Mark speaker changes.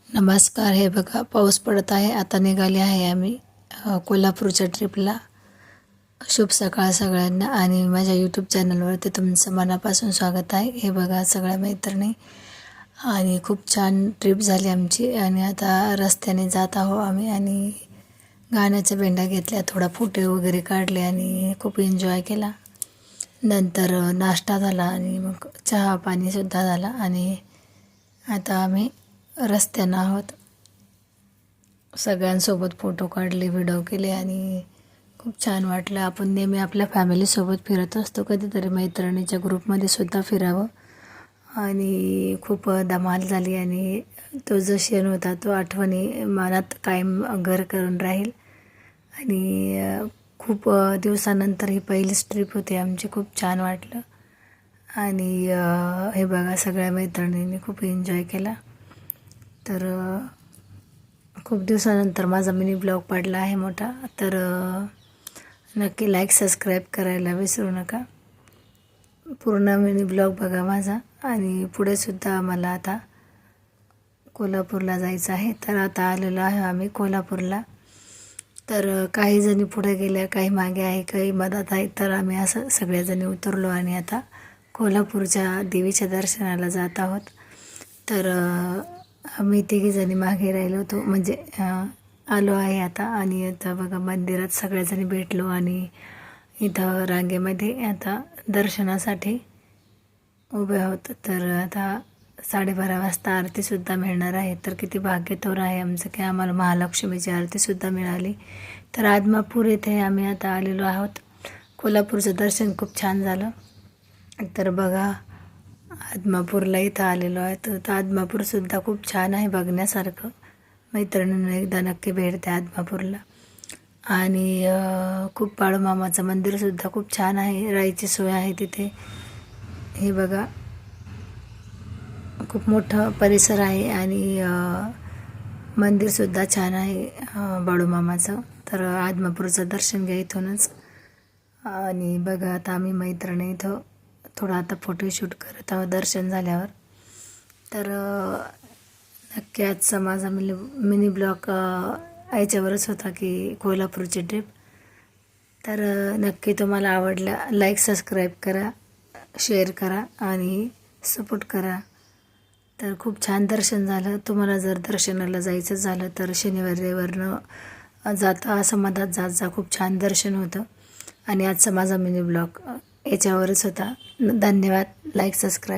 Speaker 1: नमस्कार. हे बघा पाऊस पडत आहे. आता निघाले आहे आम्ही कोल्हापूरच्या ट्रिपला. शुभ सकाळ सगळ्यांना आणि माझ्या यूट्यूब चॅनलवरती तुमचं मनापासून स्वागत आहे. हे बघा सगळ्या मैत्रिणी आणि खूप छान ट्रिप झाली आमची आणि आता रस्त्याने जात आहो आम्ही आणि गाण्याच्या भेंड्या घेतल्या, थोडा फोटो वगैरे काढले आणि खूप एन्जॉय केला. नंतर नाश्ता झाला आणि मग चहा पाणीसुद्धा झाला आणि आता आम्ही रस्त्यानं आहोत. सगळ्यांसोबत फोटो काढले, व्हिडिओ केले आणि खूप छान वाटलं. आपण नेहमी आपल्या फॅमिलीसोबत फिरत असतो, कधीतरी मैत्रिणीच्या ग्रुपमध्ये सुद्धा फिरावं आणि खूप धमाल झाली आणि तो जो क्षण होता तो आठवणी मनात कायम घर करून राहील. आणि खूप दिवसानंतर ही पहिलीच ट्रिप होती आमची. खूप छान वाटलं आणि हे बघा सगळ्या मैत्रिणींनी खूप एन्जॉय केला. तर खूप दिवसानंतर माझा मिनी ब्लॉग पडला आहे मोठा. तर नक्की लाईक सबस्क्राईब करायला विसरू नका. पूर्ण मिनी ब्लॉग बघा माझा. आणि पुढेसुद्धा मला आता कोल्हापूरला जायचं आहे. तर आता आलेलो आहे आम्ही कोल्हापूरला. तर काही जणी पुढे गेल्या, काही मागे आहे, काही मधात आहे. तर आम्ही असं सगळ्याजणी उतरलो आणि आता कोल्हापूरच्या देवीच्या दर्शनाला जात आहोत. तर आम्ही तिघीजणी मागे राहिलो होतो, म्हणजे आलो आहे आता. आणि आता बघा मंदिरात सगळ्याजणी भेटलो आणि इथं रांगेमध्ये आता दर्शनासाठी उभे आहोत. तर आता 12:30 वाजता आरतीसुद्धा मिळणार आहे. तर किती भाग्यथोर आहे आमचं की आम्हाला महालक्ष्मीची आरतीसुद्धा मिळाली. तर आदमापूर येथे आम्ही आता आलेलो आहोत. कोल्हापूरचं दर्शन खूप छान झालं. तर बघा आदमापूरला इथं आलेलो आहे. तर आदमापूरसुद्धा खूप छान आहे बघण्यासारखं. मैत्रिणींना एकदा नक्की भेट द्या आदमापूरला. आणि खूप बाळूमामाचं मंदिरसुद्धा खूप छान आहे, राहायची सोय आहे तिथे. हे बघा खूप मोठं परिसर आहे आणि मंदिरसुद्धा छान आहे बाळूमामाचं. तर आदमापूरचं दर्शन घ्या इथूनच. आणि बघा आता आम्ही मैत्रिणी इथं थोडा आता फोटोशूट करत आहोत दर्शन झाल्यावर. तर नक्की आजचा माझा मिनी ब्लॉग याच्यावरच होता की कोल्हापूरची ट्रिप. तर नक्की तुम्हाला आवडला, लाईक सबस्क्राईब करा, शेअर करा आणि सपोर्ट करा. तर खूप छान दर्शन झालं. तुम्हाला जर दर्शनाला जायचं झालं तर शनिवार रविवारनं जाता असं मधात जात जा, खूप छान दर्शन होतं. आणि आजचा माझा मिनी ब्लॉग याच्यावरच होता. धन्यवाद. Like subscribe.